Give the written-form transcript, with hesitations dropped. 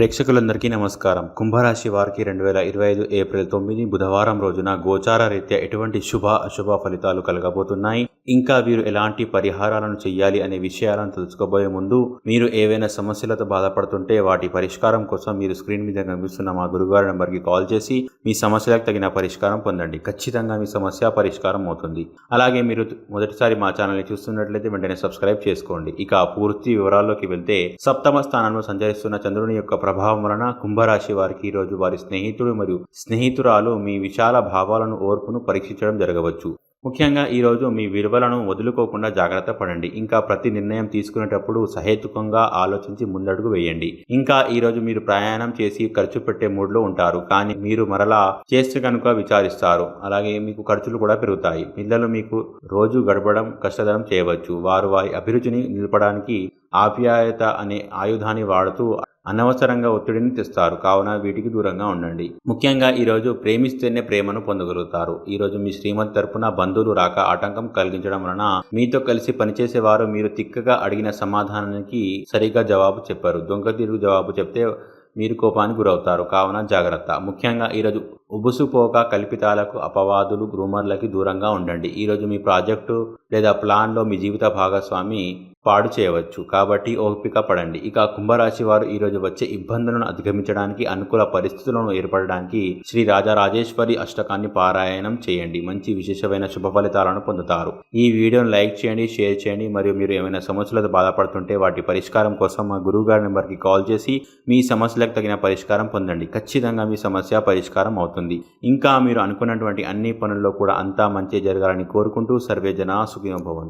ప్రేక్షకులందరికీ నమస్కారం. కుంభరాశి వారికి 2025 ఏప్రిల్ 9 బుధవారం రోజున గోచార రీత్యా ఎటువంటి శుభ అశుభ ఫలితాలు కలగబోతున్నాయి, ఇంకా వీరు ఎలాంటి పరిహారాలను చేయాలి అనే విషయాలను తెలుసుకోబోయే ముందు మీరు ఏవైనా సమస్యలతో బాధపడుతుంటే వాటి పరిష్కారం కోసం మీరు స్క్రీన్ మీద కనిపిస్తున్న మా గురుగారి నెంబర్కి కాల్ చేసి మీ సమస్యలకు తగిన పరిష్కారం పొందండి. ఖచ్చితంగా మీ సమస్య పరిష్కారం అవుతుంది. అలాగే మీరు మొదటిసారి మా ఛానల్ని చూస్తున్నట్లయితే వెంటనే సబ్స్క్రైబ్ చేసుకోండి. ఇక పూర్తి వివరాల్లోకి వెళ్తే, సప్తమ స్థానంలో సంచరిస్తున్న చంద్రుని యొక్క ప్రభావం వలన కుంభరాశి వారికి ఈరోజు వారి స్నేహితుడు మరియు స్నేహితురాలు మీ విశాల భావాలను ఓర్పును పరీక్షించడం జరగవచ్చు. ముఖ్యంగా ఈరోజు మీ విలువలను వదులుకోకుండా జాగ్రత్త పడండి. ఇంకా ప్రతి నిర్ణయం తీసుకునేటప్పుడు సహేతుకంగా ఆలోచించి ముందడుగు వేయండి. ఇంకా ఈరోజు మీరు ప్రయాణం చేసి ఖర్చు పెట్టే మూడ్లో ఉంటారు, కానీ మీరు మరలా చేస్తే కనుక విచారిస్తారు. అలాగే మీకు ఖర్చులు కూడా పెరుగుతాయి. పిల్లలు మీకు రోజు గడపడం కష్టతరం చేయవచ్చు. వారు వారి అభిరుచిని నిలపడానికి ఆప్యాయత అనే ఆయుధాన్ని వాడుతూ అనవసరంగా ఒత్తిడిని తెస్తారు. కావున వీటికి దూరంగా ఉండండి. ముఖ్యంగా ఈరోజు ప్రేమిస్తేనే ప్రేమను పొందగలుగుతారు. ఈరోజు మీ శ్రీమతి తరపున బంధువులు రాక ఆటంకం కలిగించడం వలన మీతో కలిసి పనిచేసేవారు మీరు తిక్కగా అడిగిన సమాధానానికి సరిగ్గా జవాబు చెప్పారు. దొంగ తిరుగు జవాబు చెప్తే మీరు కోపానికి గురవుతారు. కావున జాగ్రత్త. ముఖ్యంగా ఈరోజు ఉబుసుపోక కల్పితాలకు, అపవాదులు, రూమర్లకి దూరంగా ఉండండి. ఈరోజు మీ ప్రాజెక్టు లేదా ప్లాన్లో మీ జీవిత భాగస్వామి పాడు చేయవచ్చు, కాబట్టి ఓపిక పడండి. ఇక కుంభరాశి వారు ఈరోజు వచ్చే ఇబ్బందులను అధిగమించడానికి, అనుకూల పరిస్థితులను ఏర్పడడానికి శ్రీ రాజరాజేశ్వరి అష్టకాన్ని పారాయణం చేయండి. మంచి విశేషమైన శుభ ఫలితాలను పొందుతారు. ఈ వీడియోను లైక్ చేయండి, షేర్ చేయండి. మరియు మీరు ఏమైనా సమస్యలతో బాధపడుతుంటే వాటి పరిష్కారం కోసం మా గురువుగారి నెంబర్కి కాల్ చేసి మీ సమస్యలకు తగిన పరిష్కారం పొందండి. ఖచ్చితంగా మీ సమస్య పరిష్కారం అవుతుంది. ఇంకా మీరు అనుకున్నటువంటి అన్ని పనుల్లో కూడా అంతా మంచి జరగాలని కోరుకుంటూ సర్వే జనా సుఖినో భవంతు.